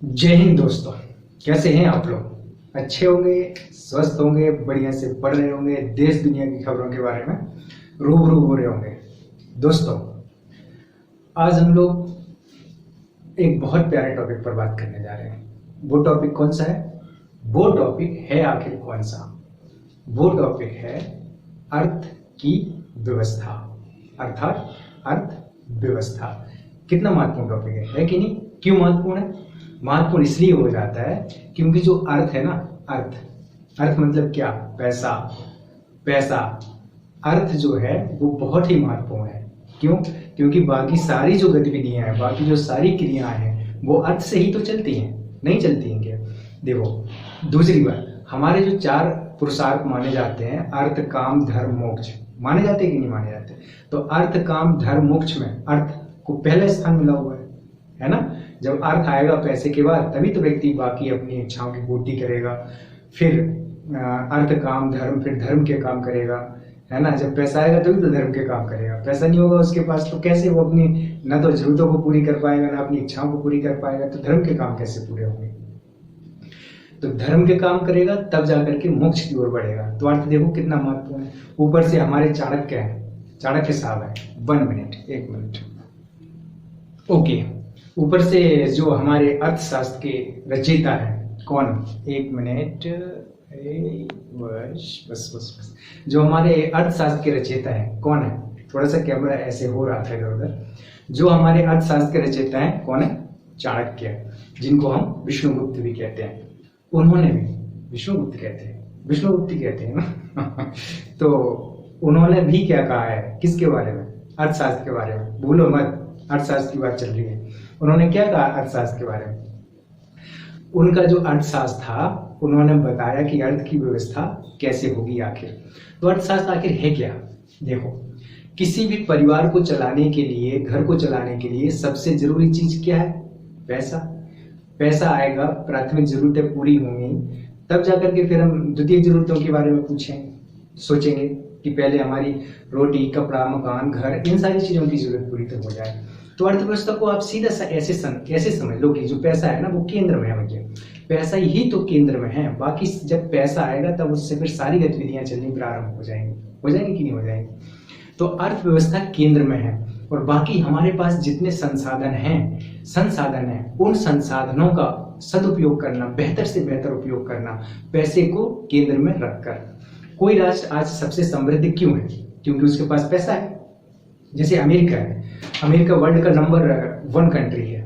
जय हिंद दोस्तों। कैसे हैं आप लोग? अच्छे होंगे, स्वस्थ होंगे, बढ़िया से पढ़ रहे होंगे, देश दुनिया की खबरों के बारे में रूबरू हो रहे होंगे। दोस्तों, आज हम लोग एक बहुत प्यारे टॉपिक पर बात करने जा रहे हैं। वो टॉपिक कौन सा है? वो टॉपिक है आखिर कौन सा? वो टॉपिक है अर्थ की व्यवस्था, अर्थात अर्थ व्यवस्था। कितना महत्वपूर्ण टॉपिक है कि नहीं? क्यों महत्वपूर्ण है? महत्वपूर्ण इसलिए हो जाता है क्योंकि जो अर्थ है ना, अर्थ मतलब क्या? पैसा। पैसा अर्थ जो है वो बहुत ही महत्वपूर्ण है। क्यों? क्योंकि बाकी सारी जो गतिविधियां हैं, बाकी जो सारी क्रियाएं हैं, वो अर्थ से ही तो चलती हैं। नहीं चलती हैं क्या? देखो, दूसरी बात, हमारे जो 4 पुरुषार्थ माने जाते हैं, अर्थ, काम, धर्म, मोक्ष, माने जाते हैं कि नहीं माने जाते? तो अर्थ, काम, धर्म, मोक्ष में अर्थ को पहला स्थान मिला हुआ है ना? जब अर्थ आएगा पैसे के बाद, तभी तो व्यक्ति बाकी अपनी इच्छाओं की पूर्ति करेगा। फिर अर्थ, काम, धर्म, फिर धर्म के काम करेगा, है ना? जब पैसा आएगा तभी तो धर्म के काम करेगा। पैसा नहीं होगा उसके पास तो कैसे वो अपनी न तो जरूरतों को पूरी कर पाएगा, ना अपनी इच्छाओं को पूरी कर पाएगा, तो धर्म के काम कैसे पूरे होंगे? तो धर्म के काम करेगा तब जाकर के मोक्ष की ओर बढ़ेगा। तो अर्थ देखो कितना महत्वपूर्ण है। ऊपर से हमारे चाणक्य है, चाणक्य साहब है। 1 मिनट। ओके, ऊपर से जो हमारे अर्थशास्त्र के रचयिता है, कौन? 1 मिनट, बस। जो हमारे अर्थशास्त्र के रचयिता है कौन है? थोड़ा सा कैमरा ऐसे हो रहा था इधर उधर। जो हमारे अर्थशास्त्र के रचयिता है कौन है? चाणक्य, जिनको हम विष्णुगुप्त भी कहते हैं। उन्होंने भी विष्णुगुप्त कहते हैं ना तो उन्होंने भी क्या कहा है? किसके बारे में? अर्थशास्त्र के बारे में। भूलो मत, अर्थशास्त्र की बात चल रही है। उन्होंने क्या कहा अर्थशास्त्र के बारे में? उनका जो अर्थशास्त्र था, उन्होंने बताया कि अर्थ की व्यवस्था कैसे होगी आखिर। तो अर्थशास्त्र आखिर है क्या? देखो, किसी भी परिवार को चलाने के लिए, घर को चलाने के लिए सबसे जरूरी चीज क्या है? पैसा। पैसा आएगा, प्राथमिक जरूरतें पूरी होंगी, तब जाकर के फिर हम द्वितीय जरूरतों के बारे में सोचेंगे कि पहले हमारी रोटी, कपड़ा, मकान, घर, इन सारी चीजों की जरूरत पूरी तो हो जाए। तो अर्थव्यवस्था को आप सीधा सा ऐसे समझ लो कि जो पैसा है ना, वो केंद्र में है। भैया, पैसा ही तो केंद्र में है। बाकी जब पैसा आएगा तब उससे फिर सारी गतिविधियां चलनी प्रारंभ हो जाएंगी कि नहीं हो जाएंगी? तो अर्थव्यवस्था केंद्र में है और बाकी हमारे पास जितने संसाधन हैं, उन संसाधनों का सदुपयोग करना, बेहतर से बेहतर उपयोग करना, पैसे को केंद्र में रखकर। कोई राष्ट्र आज सबसे समृद्ध क्यों है? क्योंकि उसके पास पैसा है। जैसे अमेरिका है। अमेरिका वर्ल्ड का नंबर 1 कंट्री है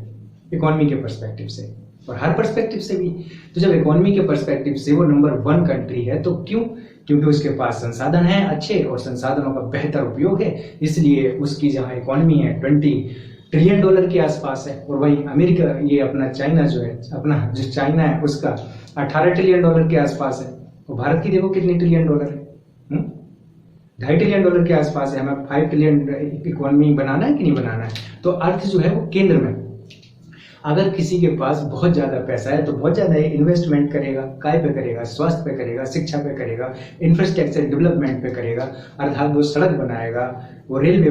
इकोनॉमी के पर्सपेक्टिव से, और हर पर्सपेक्टिव से भी। तो जब इकोनॉमी के पर्सपेक्टिव से वो नंबर 1 कंट्री है, तो क्यों? क्योंकि उसके पास संसाधन है अच्छे और संसाधनों का बेहतर उपयोग है। इसलिए उसकी जहां इकोनॉमी है 20 ट्रिलियन डॉलर के आसपास है, और वहीं अमेरिका, ये अपना चाइना जो है, अपना जो चाइना है उसका 18 ट्रिलियन डॉलर के आसपास है। और भारत की देखो कितनी ट्रिलियन डॉलर है, 2.5 ट्रिलियन डॉलर के आसपास है। हमें 5 ट्रिलियन इकोनॉमी बनाना है कि नहीं बनाना है? तो अर्थ जो है वो केंद्र में। अगर किसी के पास बहुत ज्यादा पैसा है तो बहुत ज्यादा इन्वेस्टमेंट करेगा। काय पे करेगा? स्वास्थ्य पे करेगा, शिक्षा पे करेगा, इंफ्रास्ट्रक्चर डेवलपमेंट पे करेगा। अर्थात वो सड़क बनाएगा, वो रेलवे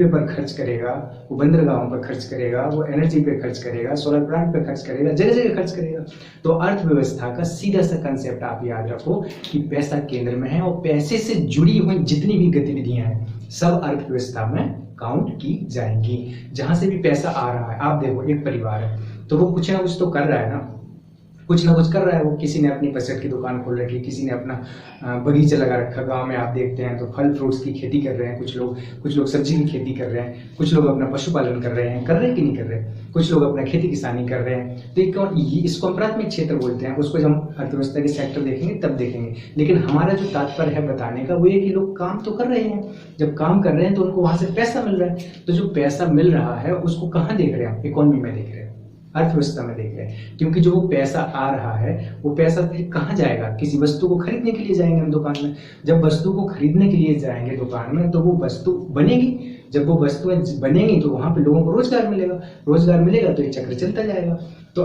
पर खर्च करेगा, वो बंदरगाहों पर खर्च करेगा, वो एनर्जी पे खर्च करेगा, सोलर प्लांट पे खर्च करेगा, जगह जगह खर्च करेगा। तो अर्थव्यवस्था का सीधा सा कंसेप्ट आप याद रखो कि पैसा केंद्र में है, और पैसे से जुड़ी हुई जितनी भी गतिविधियां हैं सब अर्थव्यवस्था में काउंट की जाएंगी। जहां से भी पैसा आ रहा है, आप देखो एक परिवार है तो वो कुछ ना कुछ तो कर रहा है ना, कुछ ना कुछ कर रहा है। वो किसी ने अपनी पसंद की दुकान खोल रखी, किसी ने अपना बगीचा लगा रखा। गांव में आप देखते हैं तो फल फ्रूट्स की खेती कर रहे हैं कुछ लोग सब्जी की खेती कर रहे हैं, कुछ लोग अपना पशुपालन कर रहे हैं कि नहीं कर रहे? कुछ लोग अपना खेती किसानी कर रहे हैं। तो इसको हम प्राथमिक क्षेत्र बोलते हैं। उसको जब हम अर्थव्यवस्था के सेक्टर देखेंगे तब देखेंगे। लेकिन हमारा जो तात्पर्य है बताने का वो ये कि लोग काम तो कर रहे हैं। जब काम कर रहे हैं तो उनको वहां से पैसा मिल रहा है। तो जो पैसा मिल रहा है उसको कहाँ देख रहे हैं हम? इकोनॉमी में देख रहे हैं, अर्थव्यवस्था में देख रहे हैं। क्योंकि जो वो पैसा आ रहा है वो पैसा फिर कहाँ जाएगा? किसी वस्तु को खरीदने के लिए जाएंगे हम दुकान में। जब वस्तु को खरीदने के लिए जाएंगे दुकान में तो वो वस्तु बनेगी। जब वो वस्तुएं बनेंगी तो वहां पे लोगों को रोजगार मिलेगा तो ये चक्र चलता जाएगा। तो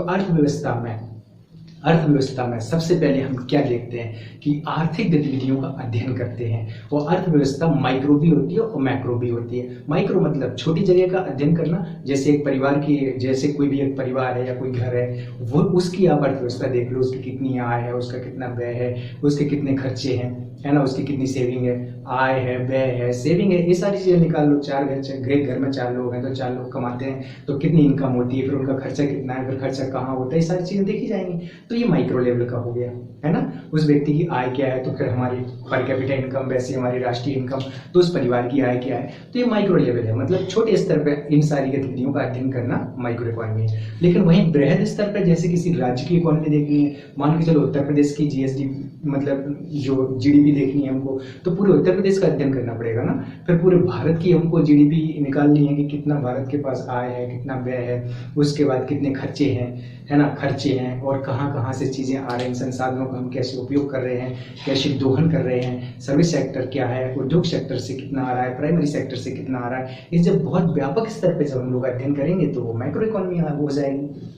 अर्थव्यवस्था में सबसे पहले हम क्या देखते हैं कि आर्थिक गतिविधियों का अध्ययन करते हैं। और अर्थव्यवस्था माइक्रो भी होती है और मैक्रो भी होती है। माइक्रो मतलब छोटी जगह का अध्ययन करना, जैसे एक परिवार की, जैसे कोई भी एक परिवार है या कोई घर है, वो उसकी आप अर्थव्यवस्था देख लो, उसकी कितनी आय है, उसका कितना व्यय है, उसके कितने खर्चे हैं, है ना, उसकी कितनी सेविंग है, आय है, व्यय है, सेविंग है, ये सारी चीजें निकाल लो। घर में 4 लोग हैं तो 4 लोग कमाते हैं तो कितनी इनकम होती है, फिर उनका खर्चा कितना है, फिर खर्चा कहाँ होता है, ये सारी चीजें देखी जाएंगी। तो ये माइक्रो लेवल का हो गया, है ना। उस व्यक्ति की आय क्या है, तो फिर हमारी पर कैपिटा इनकम, वैसे हमारी राष्ट्रीय इनकम, तो उस परिवार की आय क्या है, तो ये माइक्रो लेवल है। मतलब छोटे स्तर पर इन सारी गतिविधियों का अध्ययन करना माइक्रो इकोनॉमी है। लेकिन वहीं बृहद स्तर पर जैसे किसी राज्य की इकोनॉमी देखनी है, मान के चलो उत्तर प्रदेश की जीएसडी मतलब जो जीडीपी देखनी है हमको, तो पूरे उत्तर प्रदेश का अध्ययन करना पड़ेगा ना। फिर पूरे भारत की हमको जीडीपी निकालनी है कि कितना भारत के पास आय है, कितना व्यय है, उसके बाद कितने खर्चे हैं, है ना, खर्चे हैं और कहाँ कहाँ से चीजें आ रही हैं, संसाधनों का हम कैसे उपयोग कर रहे हैं, कैसे दोहन कर रहे हैं, सर्विस सेक्टर क्या है, उद्योग सेक्टर से कितना आ रहा है, प्राइमरी सेक्टर से कितना आ रहा है। ये जब बहुत व्यापक स्तर पर जब हम लोग अध्ययन करेंगे तो वो माइक्रो इकोनॉमी हो जाएगी।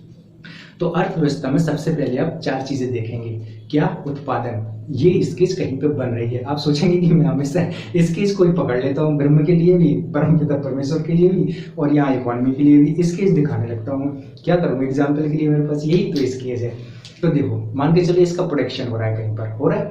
तो अर्थव्यवस्था में सबसे पहले आप 4 चीजें देखेंगे। क्या? उत्पादन। ये स्केच कहीं पे बन रही है, आप सोचेंगे कि मैं हमेशा स्केच कोई पकड़ लेता हूँ, ब्रह्म के लिए भी, परमपिता परमेश्वर के लिए भी और यहाँ इकोनॉमी के लिए भी स्केच दिखाने लगता हूँ। क्या करूँ एग्जाम्पल के लिए, मेरे पास यही तो स्केच है। तो देखो, मान के चलिए इसका प्रोडक्शन हो रहा है, कहीं पर हो रहा है,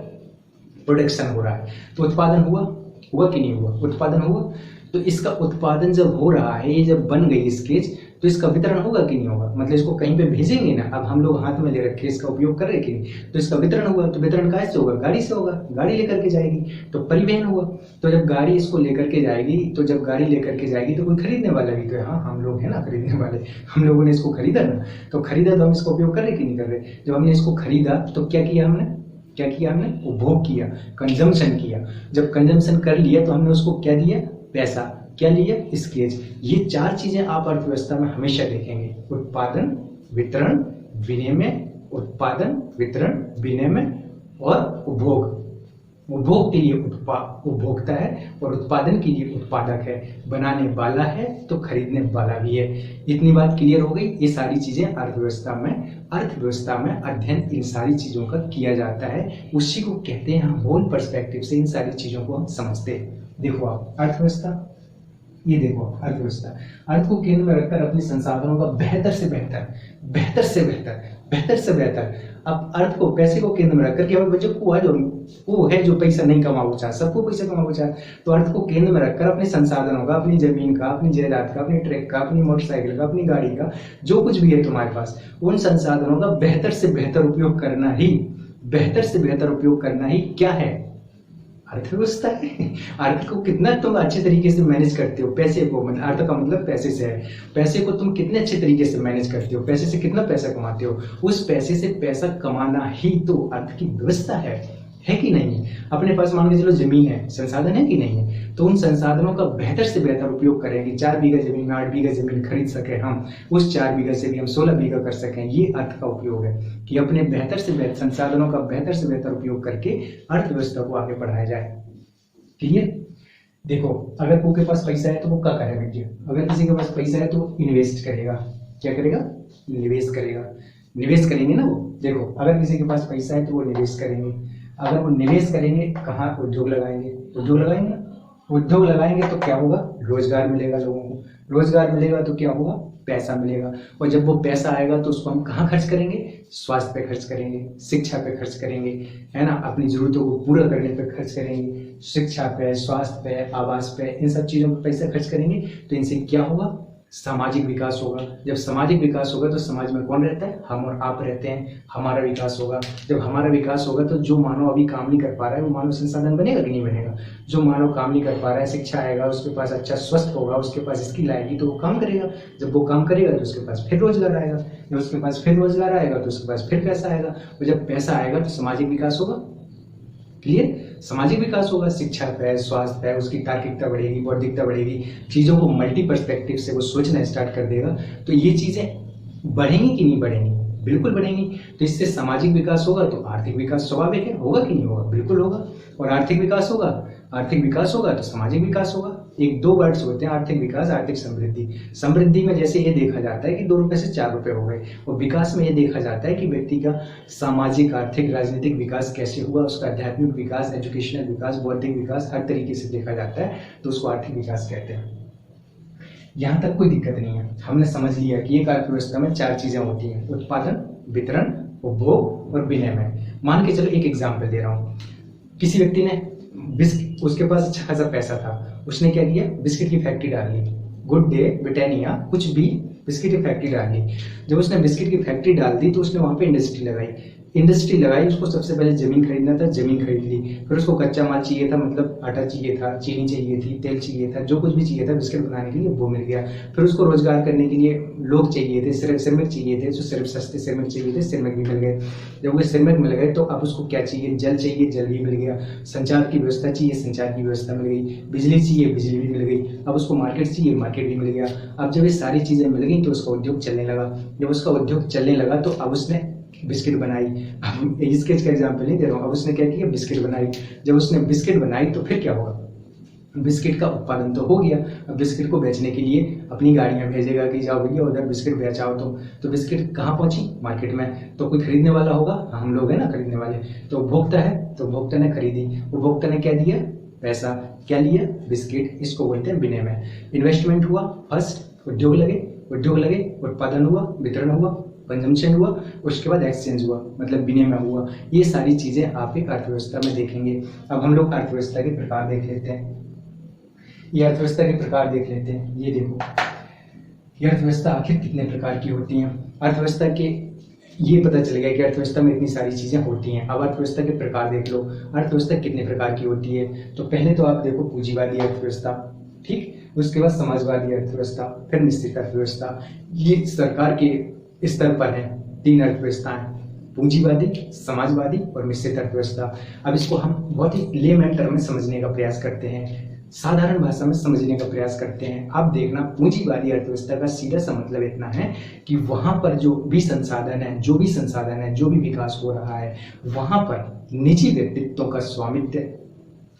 प्रोडक्शन हो रहा है, तो उत्पादन हुआ कि नहीं हुआ? उत्पादन हुआ। तो इसका उत्पादन जब हो रहा है, ये जब बन गई स्केच, तो इसका वितरण होगा कि नहीं होगा? मतलब इसको कहीं पे भेजेंगे ना, अब हम लोग हाथ में ले रखे इसका उपयोग कर रहे कि नहीं, तो इसका वितरण हुआ। तो वितरण कहाँ से होगा? गाड़ी से होगा, गाड़ी लेकर के जाएगी, तो परिवहन हुआ। तो जब गाड़ी इसको लेकर के जाएगी, तो कोई खरीदने वाला भी तो है। हाँ, हम लोग है ना खरीदने वाले, हम लोगों ने इसको खरीदा ना, तो खरीदा तो हम इसका उपयोग कर रहे कि नहीं कर रहे? जब हमने इसको खरीदा तो क्या किया हमने उपभोग किया, कंजम्पशन किया। जब कंजम्पशन कर लिया तो हमने उसको क्या दिया? पैसा। क्या लिया? स्केच। ये 4 चीजें आप अर्थव्यवस्था में हमेशा देखेंगे। उत्पादन, वितरण, विनिमय, उत्पादन, वितरण, विनिमय और उपभोग। उपभोग के लिए उपभोक्ता है और उत्पादन के लिए उत्पादक है। बनाने वाला है तो खरीदने वाला भी है। इतनी बात क्लियर हो गई। ये सारी चीजें अर्थव्यवस्था में अध्ययन इन सारी चीजों का किया जाता है। उसी को कहते हैं हम होल पर्सपेक्टिव से इन सारी चीजों को हम समझते हैं। देखो आप अर्थव्यवस्था, ये देखो अर्थव्यवस्था, अर्थ को केंद्र में रखकर अपने संसाधनों का बेहतर से बेहतर अब अर्थ को, पैसे को केंद्र में रखकर, कि हमें बच्चों को वो है जो पैसा नहीं कमाना चाहता, सबको पैसा कमाना चाहता, तो अर्थ को केंद्र में रखकर अपने संसाधनों का, अपनी जमीन का, अपनी जायदाद का, अपने ट्रक का, अपनी मोटरसाइकिल का, अपनी गाड़ी का, जो कुछ भी है तुम्हारे पास, उन संसाधनों का बेहतर से बेहतर उपयोग करना ही क्या है? अर्थव्यवस्था है। अर्थ को कितना तुम अच्छे तरीके से मैनेज करते हो, पैसे को, अर्थ का मतलब पैसे से है, पैसे को तुम कितने अच्छे तरीके से मैनेज करते हो, पैसे से कितना पैसा कमाते हो, उस पैसे से पैसा कमाना ही तो अर्थ की व्यवस्था है कि नहीं? अपने पास मान के चलो जमीन है, संसाधन है कि नहीं है, तो उन संसाधनों का बेहतर से बेहतर उपयोग करेंगे। 4 बीघा जमीन में 8 बीघा जमीन खरीद सके हम, उस 4 बीघा से भी हम 16 बीघा कर सकें। ये अर्थ का उपयोग है कि अपने बेहतर से बेहतर संसाधनों का बेहतर से बेहतर उपयोग करके अर्थव्यवस्था को आगे बढ़ाया जाए। क्लियर? देखो, अगर कोई के पास पैसा है तो वो क्या करेगा बेटिया? अगर किसी के पास पैसा है तो इन्वेस्ट करेगा। क्या करेगा? निवेश करेंगे ना वो। देखो, अगर किसी के पास पैसा है तो वो निवेश करेंगे। अगर वो निवेश करेंगे, कहाँ? उद्योग लगाएंगे ना। उद्योग लगाएंगे तो क्या होगा? रोजगार मिलेगा लोगों को। रोजगार मिलेगा तो क्या होगा? पैसा मिलेगा। और जब वो पैसा आएगा तो उसको हम कहाँ खर्च करेंगे? स्वास्थ्य पे खर्च करेंगे, शिक्षा पे खर्च करेंगे, है ना, अपनी जरूरतों को पूरा करने पे खर्च करेंगे, शिक्षा पे, स्वास्थ्य पे, आवास पे, इन सब चीजों पे पैसा खर्च करेंगे। तो इनसे क्या होगा? सामाजिक विकास होगा। जब सामाजिक विकास होगा तो समाज में कौन रहता है? हम और आप रहते हैं। हमारा विकास होगा। जब हमारा विकास होगा तो जो मानव अभी काम नहीं कर पा रहा है वो मानव संसाधन बनेगा कि नहीं बनेगा? जो मानव काम नहीं कर पा रहा है, शिक्षा आएगा, उसके पास अच्छा स्वस्थ होगा, उसके पास स्किल आएगी तो वो काम करेगा। जब वो काम करेगा तो उसके पास फिर रोजगार आएगा। जब उसके पास फिर रोजगार आएगा तो उसके पास फिर पैसा आएगा। और जब पैसा आएगा तो सामाजिक विकास होगा। क्लियर? सामाजिक विकास होगा। शिक्षा पे, स्वास्थ्य पे, उसकी तार्किकता बढ़ेगी, बौद्धिकता बढ़ेगी, चीजों को मल्टी पर्सपेक्टिव से वो सोचना स्टार्ट कर देगा। तो ये चीजें बढ़ेंगी कि नहीं बढ़ेंगी? बिल्कुल बढ़ेंगी। तो इससे सामाजिक विकास होगा तो आर्थिक विकास स्वाभाविक है, होगा कि नहीं होगा? बिल्कुल होगा। और आर्थिक विकास होगा तो सामाजिक विकास होगा। एक दो वर्ड्स होते हैं, आर्थिक विकास, आर्थिक समृद्धि। समृद्धि में जैसे ये देखा जाता है कि 2 रुपए से 4 रुपए हो गए, और विकास में ये देखा जाता है कि व्यक्ति का सामाजिक, आर्थिक, राजनीतिक विकास कैसे हुआ, उसका आध्यात्मिक विकास, एजुकेशनल विकास, बौद्धिक विकास, हर तरीके से देखा जाता है, तो उसको आर्थिक विकास कहते हैं। यहाँ तक कोई दिक्कत नहीं है, हमने समझ लिया कि एक अर्थव्यवस्था में 4 चीजें होती हैं, उत्पादन, वितरण, उपभोग और विनिमय। मान के चलो एक एग्जाम्पल दे रहा हूँ, किसी व्यक्ति ने बिस्किट, उसके पास अच्छा खासा पैसा था, उसने क्या किया, बिस्किट की फैक्ट्री डाल ली, गुड डे, ब्रिटानिया, कुछ भी, बिस्किट की फैक्ट्री डाल ली। जब उसने बिस्किट की फैक्ट्री डाल दी तो उसने वहां पे इंडस्ट्री लगाई, उसको सबसे पहले जमीन खरीदना था, जमीन खरीद ली, फिर उसको कच्चा माल चाहिए था, मतलब आटा चाहिए था, चीनी चाहिए थी, तेल चाहिए था, जो कुछ भी चाहिए था बिस्किट बनाने के लिए वो मिल गया। फिर उसको रोजगार करने के लिए लोग चाहिए थे, श्रमिक चाहिए थे, जो सिर्फ सस्ते श्रमिक चाहिए थे, श्रमिक भी मिल गए। जब वो श्रमिक मिल गए तो अब उसको क्या चाहिए, जल चाहिए, जल भी मिल गया, संचार की व्यवस्था चाहिए, संचार की व्यवस्था मिल गई, बिजली चाहिए, बिजली भी मिल गई, अब उसको मार्केट चाहिए, मार्केट भी मिल गया। अब जब ये सारी चीजें मिल गई तो उसका उद्योग चलने लगा। जब उसका उद्योग चलने लगा तो अब उसने बिस्किट बनाई, अब स्केच का एग्जाम्पल नहीं दे रहा हूँ, अब उसने क्या किया, बिस्किट बनाई। जब उसने बिस्किट बनाई तो फिर क्या होगा, बिस्किट का उत्पादन तो हो गया। अब बिस्किट को बेचने के लिए अपनी गाड़ियां भेजेगा कि जाओ भैया उधर बिस्किट बेचाओ, तो बिस्किट कहाँ पहुंची, मार्केट में, तो कोई खरीदने वाला होगा, हम लोग है ना खरीदने वाले, तो उपभोक्ता है, तो उपभोक्ता ने खरीदी, उपभोक्ता ने क्या दिया, पैसा, क्या लिया, बिस्किट, इसको बोलते हैं विनिमय। इन्वेस्टमेंट हुआ, फर्स्ट उद्योग लगे, उत्पादन हुआ, वितरण हुआ, कंजम्पशन हुआ, उसके बाद एक्सचेंज हुआ, मतलब विनिमय हुआ। ये सारी चीजें आप एक अर्थव्यवस्था में देखेंगे। अब हम लोग अर्थव्यवस्था के प्रकार देख लेते हैं, ये अर्थव्यवस्था के प्रकार देख लेते हैं। ये देखो, ये अर्थव्यवस्था आखिर कितने प्रकार की होती हैं। अर्थव्यवस्था के ये पता चल गया कि अर्थव्यवस्था में इतनी सारी चीजें होती हैं। अब अर्थव्यवस्था के प्रकार देख लो, अर्थव्यवस्था कितने प्रकार की होती है। तो पहले तो आप देखो पूंजीवादी अर्थव्यवस्था, ठीक, उसके बाद समाजवादी अर्थव्यवस्था, फिर मिश्रित अर्थव्यवस्था। ये सरकार के स्तर पर है 3 अर्थव्यवस्थाएं, पूंजीवादी, समाजवादी और मिश्रित अर्थव्यवस्था। अब इसको हम बहुत ही लेमैन टर्म में समझने का प्रयास करते हैं, साधारण भाषा में समझने का प्रयास करते हैं। आप देखना, पूंजीवादी अर्थव्यवस्था का सीधा सा मतलब इतना है कि वहां पर जो भी संसाधन है, जो भी विकास हो रहा है, वहां पर निजी व्यक्तित्वों का स्वामित्व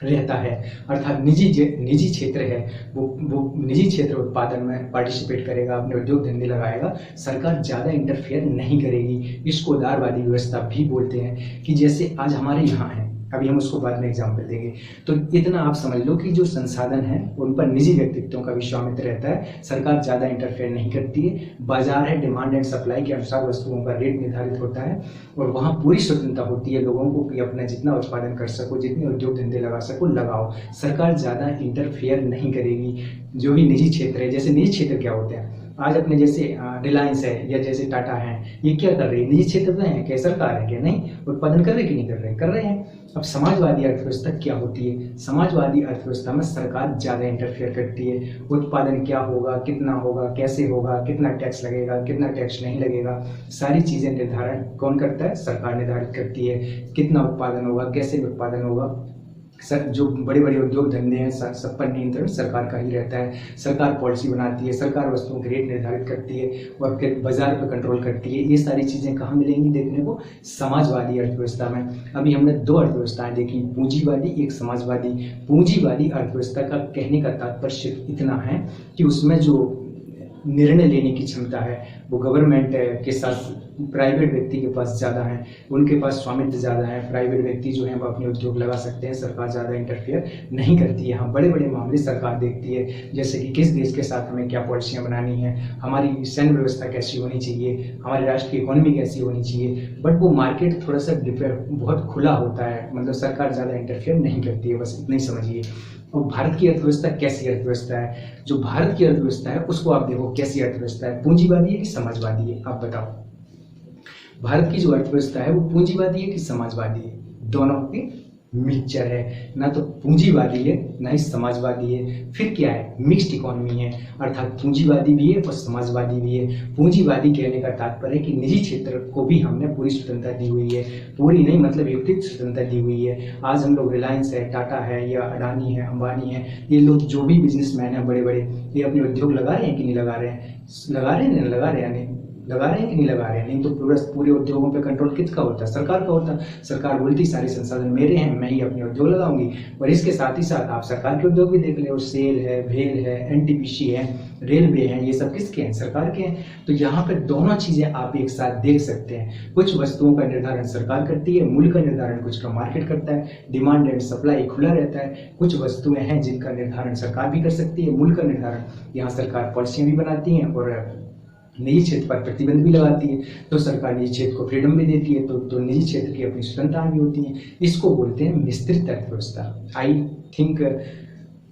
रहता है, अर्थात निजी क्षेत्र है, वो निजी क्षेत्र उत्पादन में पार्टिसिपेट करेगा, अपने उद्योग धंधे लगाएगा, सरकार ज्यादा इंटरफेयर नहीं करेगी। इसको उदारवादी व्यवस्था भी बोलते हैं, कि जैसे आज हमारे यहाँ है, अभी हम उसको बाद में एग्जाम्पल देंगे। तो इतना आप समझ लो कि जो संसाधन है उन पर निजी व्यक्तित्वों का भी स्वामित्व रहता है, सरकार ज्यादा इंटरफेयर नहीं करती है, बाजार है, डिमांड एंड सप्लाई के अनुसार वस्तुओं का रेट निर्धारित होता है, और वहाँ पूरी स्वतंत्रता होती है लोगों को कि अपना जितना उत्पादन कर सको, जितने उद्योग धंधे लगा सको लगाओ, सरकार ज्यादा इंटरफेयर नहीं करेगी। जो भी निजी क्षेत्र है, जैसे निजी क्षेत्र क्या होते हैं, आज अपने जैसे रिलायंस है या जैसे टाटा है, ये क्या कर रहे हैं, निजी क्षेत्र में है क्या, सरकार है क्या, नहीं, उत्पादन कर रहे कि नहीं कर रहे, कर रहे हैं। अब समाजवादी अर्थव्यवस्था क्या होती है, समाजवादी अर्थव्यवस्था में सरकार ज्यादा इंटरफेयर करती है, उत्पादन क्या होगा, कितना होगा, कैसे होगा, कितना टैक्स लगेगा, कितना टैक्स नहीं लगेगा, सारी चीजें निर्धारण कौन करता है, सरकार निर्धारित करती है। कितना उत्पादन होगा, कैसे उत्पादन होगा, सर जो बड़े बड़े उद्योग धंधे हैं सब पर नियंत्रण सरकार का ही रहता है। सरकार पॉलिसी बनाती है, सरकार वस्तुओं के रेट निर्धारित करती है और फिर बाजार पर कंट्रोल करती है। ये सारी चीजें कहाँ मिलेंगी देखने को, समाजवादी अर्थव्यवस्था में। अभी हमने 2 अर्थव्यवस्थाएं देखी, पूंजीवादी, एक समाजवादी। पूंजीवादी अर्थव्यवस्था का कहने का तात्पर्य सिर्फ इतना है कि उसमें जो निर्णय लेने की क्षमता है वो गवर्नमेंट के साथ प्राइवेट व्यक्ति के पास ज़्यादा है, उनके पास स्वामित्व ज़्यादा है। प्राइवेट व्यक्ति जो है वो अपने उद्योग लगा सकते हैं, सरकार ज़्यादा इंटरफेयर नहीं करती है। हाँ, बड़े बड़े मामले सरकार देखती है, जैसे कि किस देश के साथ हमें क्या पॉलिसियाँ बनानी है, हमारी सैन्य व्यवस्था कैसी होनी चाहिए, हमारी राष्ट्र की इकोनॉमी कैसी होनी चाहिए। बट वो मार्केट थोड़ा सा बहुत खुला होता है, मतलब सरकार ज़्यादा इंटरफेयर नहीं करती है, बस इतना ही समझिए। और भारत की अर्थव्यवस्था कैसी अर्थव्यवस्था है, जो भारत की अर्थव्यवस्था है उसको आप देखो कैसी अर्थव्यवस्था है, पूंजीवादी है कि समाजवादी है, आप बताओ। भारत की जो अर्थव्यवस्था है वो पूंजीवादी है कि समाजवादी है, दोनों की मिक्सचर है, ना तो पूंजीवादी है ना ही समाजवादी है। फिर क्या है, मिक्स्ड इकोनॉमी है, अर्थात पूंजीवादी भी है और समाजवादी भी है। पूंजीवादी कहने का तात्पर्य है कि निजी क्षेत्र को भी हमने पूरी स्वतंत्रता दी हुई है, पूरी नहीं मतलब युक्तिक स्वतंत्रता दी हुई है। आज हम लोग रिलायंस है, टाटा है या अडानी है, अंबानी है, ये लोग जो भी बिजनेसमैन है बड़े बड़े, ये अपने उद्योग लगा रहे हैं कि नहीं लगा रहे हैं, लगा रहे हैं लगा रहे हैं कि नहीं लगा रहे हैं? नहीं तो पूरे उद्योगों पे कंट्रोल किसका होता है? सरकार का होता है। सरकार बोलती सारे संसाधन मेरे हैं, मैं ही अपने उद्योग लगाऊंगी। और इसके साथ ही साथ आप सरकार के उद्योग भी देख ले, सेल है, भेल है, एनटीपीसी है, रेलवे है, ये सब किसके हैं? सरकार के हैं। तो यहाँ पे दोनों चीजें आप एक साथ देख सकते हैं। कुछ वस्तुओं का निर्धारण सरकार करती है, मूल्य का निर्धारण कुछ का मार्केट करता है, डिमांड एंड सप्लाई खुला रहता है। कुछ वस्तुएं हैं जिनका निर्धारण सरकार भी कर सकती है, मूल्य का निर्धारण यहाँ सरकार पॉलिसियां भी बनाती है और निजी क्षेत्र पर प्रतिबंध भी लगाती है। तो सरकार निजी क्षेत्र को फ्रीडम भी देती है, तो निजी क्षेत्र की अपनी स्वतंत्रता भी होती है। इसको बोलते हैं मिश्रित अर्थव्यवस्था। आई थिंक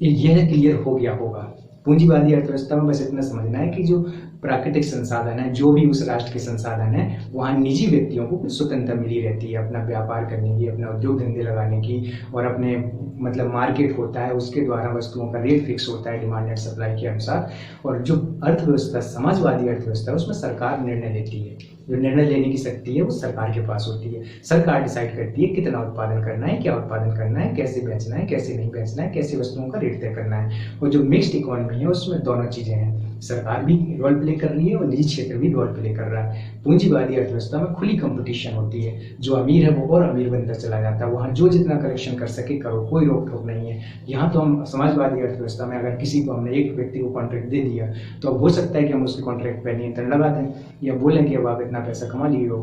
यह क्लियर हो गया होगा। पूंजीवादी अर्थव्यवस्था में बस इतना समझना है कि जो प्राकृतिक संसाधन है, जो भी उस राष्ट्र के संसाधन है, वहाँ निजी व्यक्तियों को स्वतंत्रता मिली रहती है अपना व्यापार करने की, अपना उद्योग धंधे लगाने की, और अपने मतलब मार्केट होता है, उसके द्वारा वस्तुओं का रेट फिक्स होता है डिमांड एंड सप्लाई के अनुसार। और जो अर्थव्यवस्था समाजवादी अर्थव्यवस्था है उसमें सरकार निर्णय लेती है। जो निर्णय लेने की शक्ति है वो सरकार के पास होती है। सरकार डिसाइड करती है कितना उत्पादन करना है, क्या उत्पादन करना है, कैसे बेचना है, कैसे नहीं बेचना है, कैसे वस्तुओं का रेट तय करना है। और जो मिक्स्ड इकोनॉमी है उसमें दोनों चीजें हैं, सरकार भी रोल प्ले कर रही है और निजी क्षेत्र भी रोल प्ले कर रहा है। पूंजीवादी अर्थव्यवस्था में खुली कंपटीशन होती है, जो अमीर है वो और अमीर बनता चला जाता है, वहाँ जो जितना कलेक्शन कर सके करो, कोई रोक टोक नहीं है। यहाँ तो हम समाजवादी अर्थव्यवस्था में अगर किसी को हमने एक व्यक्ति को कॉन्ट्रैक्ट दे दिया तो अब हो सकता है कि हम उसके कॉन्ट्रैक्ट पर नियंत्रण लगा दें या बोलें कि अब आप इतना पैसा कमा लिए हो,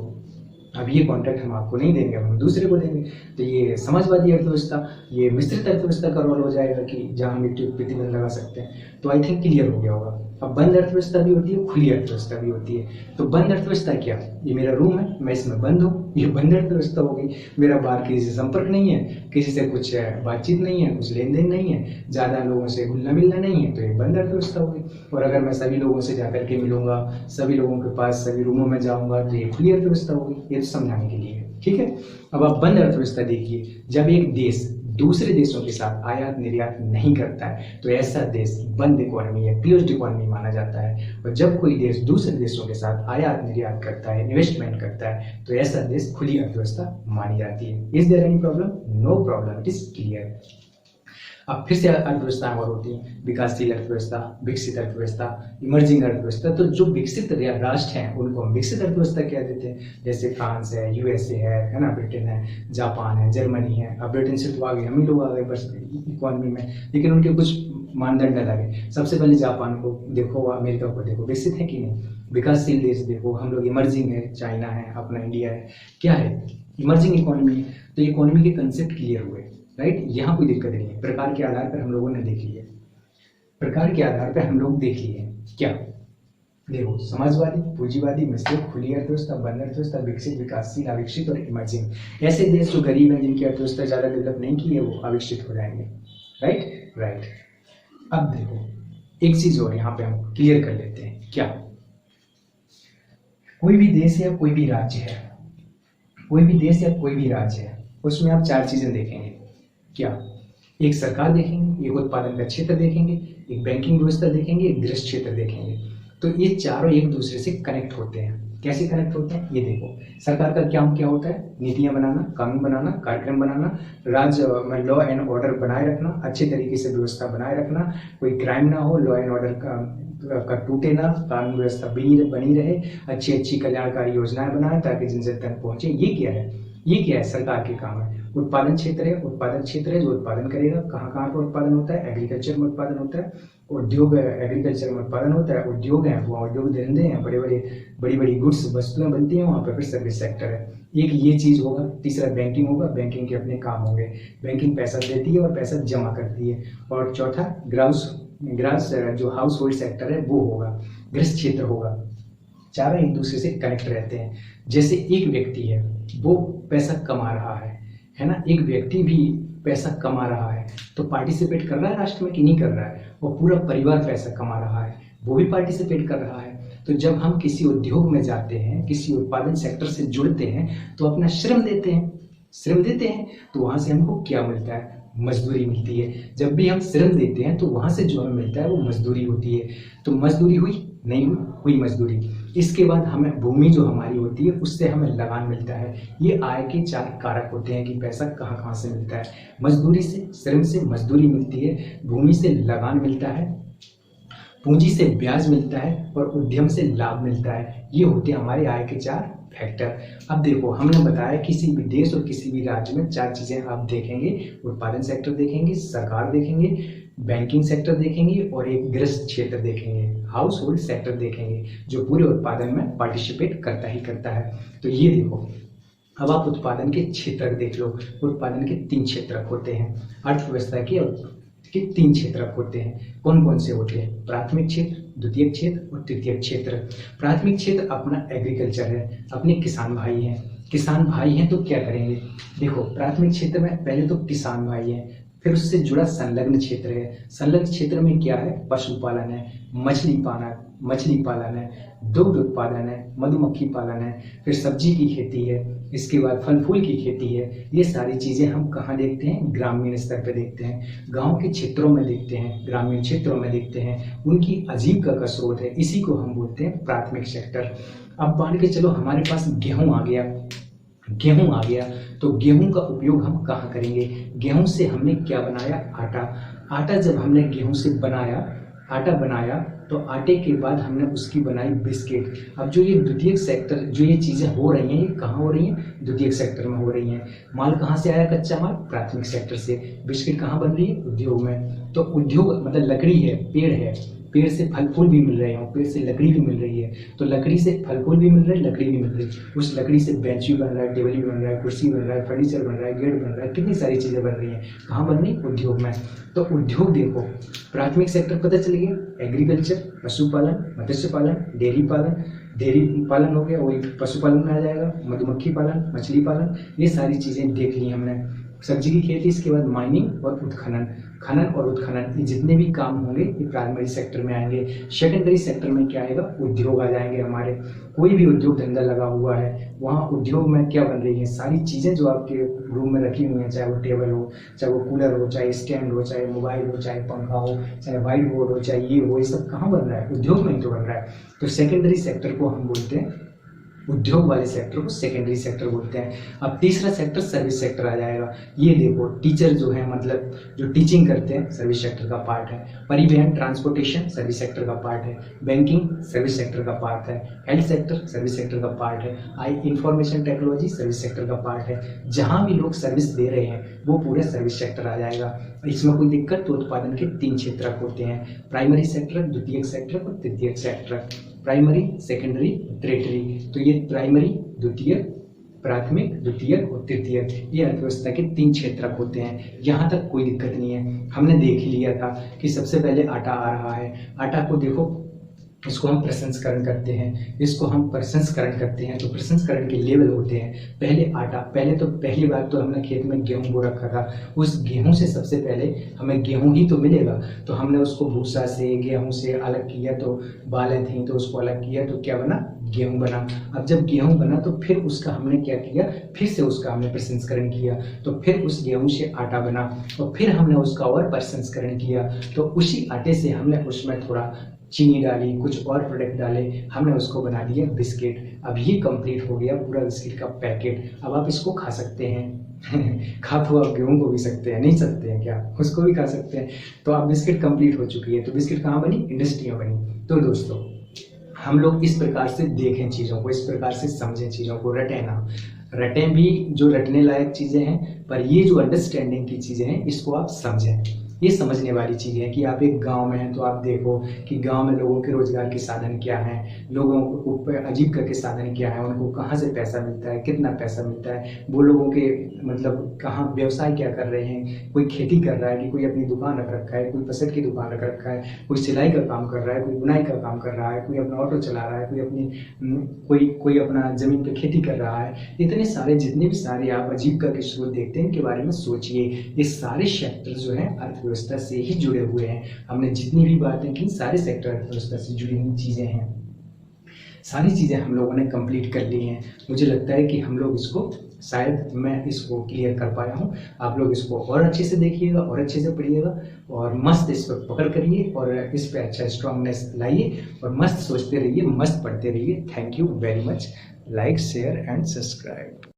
अब ये कॉन्ट्रैक्ट हम आपको नहीं देंगे, हम दूसरे को देंगे। तो ये समाजवादी अर्थव्यवस्था, ये मिश्रित अर्थव्यवस्था का रोल हो जाएगा कि जहाँ हम प्रतिबंध लगा सकते हैं। तो आई थिंक क्लियर हो गया होगा। अब बंद अर्थव्यवस्था भी होती है, खुली अर्थव्यवस्था भी होती है। तो बंद अर्थव्यवस्था क्या? ये मेरा रूम है, मैं इसमें बंद हूँ, ये बंद अर्थव्यवस्था हो गई। मेरा बाहर किसी से संपर्क नहीं है, किसी से कुछ बातचीत नहीं है, कुछ लेन देन नहीं है, ज़्यादा लोगों से घुलना मिलना नहीं है, तो ये बंद अर्थव्यवस्था हो गई। और अगर मैं सभी लोगों से जाकर के मिलूंगा, सभी लोगों के पास सभी रूमों में जाऊंगा, तो ये खुली अर्थव्यवस्था हो गई। ये तो समझाने के लिए, ठीक है। अब आप बंद अर्थव्यवस्था देखिए, जब एक देश दूसरे देशों के साथ आयात निर्यात नहीं करता है तो ऐसा देश बंद इकोनॉमी या क्लोज्ड इकोनॉमी माना जाता है। और जब कोई देश दूसरे देशों के साथ आयात निर्यात करता है, इन्वेस्टमेंट करता है, तो ऐसा देश खुली अर्थव्यवस्था मानी जाती है। Is there any problem? No problem, it is clear. अब फिर से अर्थव्यवस्थाएं और होती हैं, विकासशील अर्थव्यवस्था, विकसित अर्थव्यवस्था, इमर्जिंग अर्थव्यवस्था। तो जो विकसित राष्ट्र हैं उनको हम विकसित अर्थव्यवस्था कह देते हैं, जैसे फ्रांस है, यूएसए है ना, ब्रिटेन है, जापान है, जर्मनी है। अब ब्रिटेन से तो आ गए, हम ही लोग आ गए बस इकोनॉमी में, लेकिन उनके कुछ मानदंड अलग है। सबसे पहले जापान को देखो, अमेरिका को देखो, विकसित है कि नहीं? विकासशील देश देखो, हम लोग इमर्जिंग है, चाइना है, अपना इंडिया है, क्या है? इमर्जिंग इकोनॉमी है। तो इकोनॉमी के कंसेप्ट क्लियर हुए, राइट? यहाँ कोई दिक्कत नहीं है। प्रकार के आधार पर हम लोगों ने देख लिया, प्रकार के आधार पर हम लोग देख लिए क्या? देखो, समाजवादी, पूंजीवादी, मिश्रित, खुली अर्थव्यवस्था, बंद अर्थव्यवस्था, विकसित, विकासशील, अविकसित और इमर्जिंग। ऐसे देश जो गरीब हैं, जिनकी अर्थव्यवस्था ज्यादा डेवलप नहीं की है, वो अविकसित हो जाएंगे, राइट? राइट। अब देखो एक चीज और यहाँ पे हम क्लियर कर लेते हैं, क्या? कोई भी देश या कोई भी राज्य है, कोई भी देश या कोई भी राज्य है, उसमें आप चार चीजें देखेंगे, क्या? एक सरकार देखेंगे, एक उत्पादन का क्षेत्र देखेंगे, एक बैंकिंग व्यवस्था देखेंगे, एक गृह क्षेत्र देखेंगे। तो ये चारों एक दूसरे से कनेक्ट होते हैं। कैसे कनेक्ट होते हैं ये देखो। सरकार का काम क्या होता है? नीतियां बनाना, कानून बनाना, कार्यक्रम बनाना, राज्य में लॉ एंड ऑर्डर बनाए रखना, अच्छे तरीके से व्यवस्था बनाए रखना, कोई क्राइम ना हो, लॉ एंड ऑर्डर का टूटे ना, कानून व्यवस्था बनी रहे, अच्छी अच्छी कल्याणकारी योजनाएं बनाए ताकि जिन जन तक पहुंचे। ये क्या है? ये क्या है? सरकार के काम है। उत्पादन क्षेत्र है, उत्पादन क्षेत्र है जो उत्पादन करेगा। कहाँ कहाँ पर उत्पादन होता है? एग्रीकल्चर में उत्पादन होता है। उद्योग है, एग्रीकल्चर में उत्पादन होता है। उद्योग है, वो उद्योग धंधे हैं, बड़ी बड़ी गुड्स वस्तुएं बनती हैं, वहाँ पर फिर सर्विस सेक्टर है। एक ये चीज होगा। तीसरा बैंकिंग होगा, बैंकिंग के अपने काम होंगे। बैंकिंग पैसा देती है और पैसा जमा करती है। और चौथा ग्रास जो हाउस होल्ड सेक्टर है वो होगा, गृह क्षेत्र होगा। चारों एक दूसरे से कनेक्ट रहते हैं। जैसे एक व्यक्ति है वो पैसा कमा रहा है ना, एक व्यक्ति भी पैसा कमा रहा है तो पार्टिसिपेट कर रहा है राष्ट्र में कि नहीं कर रहा है? और पूरा परिवार पैसा कमा रहा है, वो भी पार्टिसिपेट कर रहा है। तो जब हम किसी उद्योग में जाते हैं, किसी उत्पादन सेक्टर से जुड़ते हैं, तो अपना श्रम देते हैं, तो वहां से हमको क्या मिलता है? मजदूरी मिलती है। जब भी हम श्रम देते हैं तो वहां से जो हमें मिलता है वो मजदूरी होती है। तो मजदूरी हुई, नहीं हुई मजदूरी। इसके बाद हमें भूमि जो हमारी होती है उससे हमें लगान मिलता है। ये आय के चार कारक होते हैं कि पैसा कहाँ कहाँ से मिलता है। मजदूरी से, श्रम से मजदूरी मिलती है, भूमि से लगान मिलता है, पूंजी से ब्याज मिलता है और उद्यम से लाभ मिलता है। ये होते हैं हमारे आय के 4 फैक्टर। अब देखो, हमने बताया किसी भी देश और किसी भी राज्य में 4 चीजें आप देखेंगे, उत्पादन सेक्टर देखेंगे, सरकार देखेंगे, बैंकिंग सेक्टर देखेंगे और एक गृहस्थ क्षेत्र देखेंगे, हाउस होल्ड सेक्टर देखेंगे, जो पूरे उत्पादन में पार्टिसिपेट करता ही करता है। तो ये देखो, अब आप उत्पादन के क्षेत्र देख लो। उत्पादन के 3 क्षेत्र होते हैं, अर्थव्यवस्था के 3 क्षेत्र होते हैं। कौन कौन से होते हैं? प्राथमिक क्षेत्र, द्वितीयक क्षेत्र और तृतीयक क्षेत्र। प्राथमिक क्षेत्र अपना एग्रीकल्चर है, अपने किसान भाई हैं। किसान भाई हैं तो क्या करेंगे? देखो, प्राथमिक क्षेत्र में पहले तो किसान भाई हैं, फिर उससे जुड़ा संलग्न क्षेत्र है। संलग्न क्षेत्र में क्या है? पशुपालन है, मछली पालन है, दुग्ध उत्पादन है, मधुमक्खी पालन है, फिर सब्जी की खेती है, इसके बाद फल फूल की खेती है। ये सारी चीजें हम कहाँ देखते हैं? ग्रामीण स्तर पे देखते हैं, गांव के क्षेत्रों में देखते हैं, ग्रामीण क्षेत्रों में देखते हैं। उनकी आजीविका का स्रोत है, इसी को हम बोलते हैं प्राथमिक सेक्टर। अब मान के चलो हमारे पास गेहूं आ गया, तो गेहूं का उपयोग हम कहाँ करेंगे? गेहूं से हमने क्या बनाया? आटा। जब हमने गेहूं से आटा बनाया तो आटे के बाद हमने उसकी बनाई बिस्किट। अब जो ये द्वितीयक सेक्टर, जो ये चीजें हो रही हैं, ये कहाँ हो रही हैं? द्वितीयक सेक्टर में हो रही हैं। माल कहाँ से आया? कच्चा माल प्राथमिक सेक्टर से। बिस्किट कहाँ बन रही है? उद्योग में। तो उद्योग मतलब लकड़ी है, पेड़ से फल फूल भी मिल रहे हैं, पेड़ से लकड़ी भी मिल रही है। तो लकड़ी से फल फूल भी मिल रहे हैं, लकड़ी भी मिल रही है। उस लकड़ी से बेंच भी बन रहा है, टेबल भी बन रहा है, कुर्सी बन रहा है, फर्नीचर बन रहा है, गेट बन रहा है, कितनी सारी चीजें बन रही हैं। कहाँ बन रही? उद्योग में। तो उद्योग देखो, प्राथमिक सेक्टर पता चल गया, एग्रीकल्चर, पशुपालन, मत्स्य पालन, डेयरी पालन हो गया, वही पशुपालन में आ जाएगा, मधुमक्खी पालन, मछली पालन, ये सारी चीजें देख ली हमने। सब्जी की खेती, इसके बाद माइनिंग और खनन और उत्खनन, ये जितने भी काम होंगे ये प्राइमरी सेक्टर में आएंगे। सेकेंडरी सेक्टर में क्या आएगा? उद्योग आ जाएंगे हमारे। कोई भी उद्योग धंधा लगा हुआ है, वहाँ उद्योग में क्या बन रही है? सारी चीजें जो आपके रूम में रखी हुई हैं, चाहे वो टेबल हो, चाहे वो कूलर हो, चाहे स्टैंड हो, चाहे मोबाइल हो, चाहे पंखा हो, चाहे व्हाइट बोर्ड हो, चाहे ये हो, ये सब कहाँ बन रहा है? उद्योग में ही तो बन रहा है। तो सेकेंडरी सेक्टर को हम बोलते हैं, उद्योग वाले सेक्टर को सेकेंडरी सेक्टर बोलते हैं। अब तीसरा सेक्टर सर्विस सेक्टर आ जाएगा। ये देखो, टीचर जो है, मतलब जो टीचिंग करते हैं, सर्विस सेक्टर का पार्ट है। परिवहन ट्रांसपोर्टेशन सर्विस सेक्टर का पार्ट है। बैंकिंग सर्विस सेक्टर का पार्ट है। हेल्थ सेक्टर सर्विस सेक्टर का पार्ट है। इंफॉर्मेशन टेक्नोलॉजी सर्विस सेक्टर का पार्ट है। जहां भी लोग सर्विस दे रहे हैं वो पूरे सर्विस सेक्टर आ जाएगा। इसमें कोई दिक्कत? तो उत्पादन के 3 क्षेत्र होते हैं, प्राइमरी सेक्टर, द्वितीयक सेक्टर और तृतीयक सेक्टर। Primary, secondary, tertiary. तो ये प्राइमरी, द्वितीयक, प्राथमिक, द्वितीयक और तृतीयक, ये अर्थव्यवस्था के 3 क्षेत्र होते हैं। यहाँ तक कोई दिक्कत नहीं है। हमने देख ही लिया था कि सबसे पहले आटा आ रहा है। आटा को देखो, इसको हम प्रसंस्करण करते हैं, तो प्रसंस्करण के लेवल होते हैं। पहली बार तो हमने खेत में गेहूं बो रखा था, उस गेहूं से सबसे पहले हमें गेहूं ही तो मिलेगा, तो हमने उसको भूसा से, गेहूं से अलग किया, तो बालें थी तो उसको अलग किया, तो क्या बना? गेहूं बना। अब जब गेहूं बना तो फिर उसका हमने क्या किया? फिर से उसका हमने प्रसंस्करण किया, तो फिर उस गेहूं से आटा बना, और फिर हमने उसका और प्रसंस्करण किया, तो उसी आटे से हमने उसमें थोड़ा चीनी डाली, कुछ और प्रोडक्ट डाले, हमने उसको बना दिया बिस्किट। अब ये कंप्लीट हो गया पूरा बिस्किट का पैकेट। अब आप इसको खा सकते हैं खा तो आप गेहूं को भी सकते हैं, नहीं सकते हैं क्या? उसको भी खा सकते हैं। तो अब बिस्किट कंप्लीट हो चुकी है। तो बिस्किट कहाँ बनी? इंडस्ट्री में बनी। तो दोस्तों, हम लोग इस प्रकार से देखें चीज़ों को, इस प्रकार से समझें चीज़ों को, रटें भी जो रटने लायक चीज़ें हैं, पर ये जो अंडरस्टैंडिंग की चीज़ें हैं इसको आप समझें। ये समझने वाली चीज़ है कि आप एक गांव में हैं तो आप देखो कि गांव में लोगों के रोजगार के साधन क्या हैं, लोगों को आजीविका के साधन क्या है, उनको कहाँ से पैसा मिलता है, कितना पैसा मिलता है, वो लोगों के मतलब कहाँ व्यवसाय क्या कर रहे हैं, कोई खेती कर रहा है कि कोई अपनी दुकान रख रखा है, कोई पसंद की दुकान रख रखा है, कोई सिलाई का काम कर रहा है, कोई बुनाई का काम कर रहा है, कोई अपना ऑटो चला रहा है, कोई अपना जमीन पे खेती कर रहा है। इतने सारे, जितने भी सारे आप आजीविका के स्रोत देखते हैं इनके बारे में सोचिए। ये सारे सेक्टर जो है अर्थव्यवस्था से ही जुड़े हुए हैं। हमने जितनी भी बातें की सारे सेक्टर अर्थव्यवस्था से जुड़ी हुई चीजें हैं। सारी चीजें हम लोगों ने कंप्लीट कर ली हैं। मुझे लगता है कि हम लोग इसको, शायद मैं इसको क्लियर कर पाया हूँ। आप लोग इसको और अच्छे से देखिएगा और अच्छे से पढ़िएगा और मस्त इस पर पकड़ करिए और इस पर अच्छा स्ट्रांगनेस लाइए और मस्त सोचते रहिए, मस्त पढ़ते रहिए। Thank you very much. Like, share and subscribe.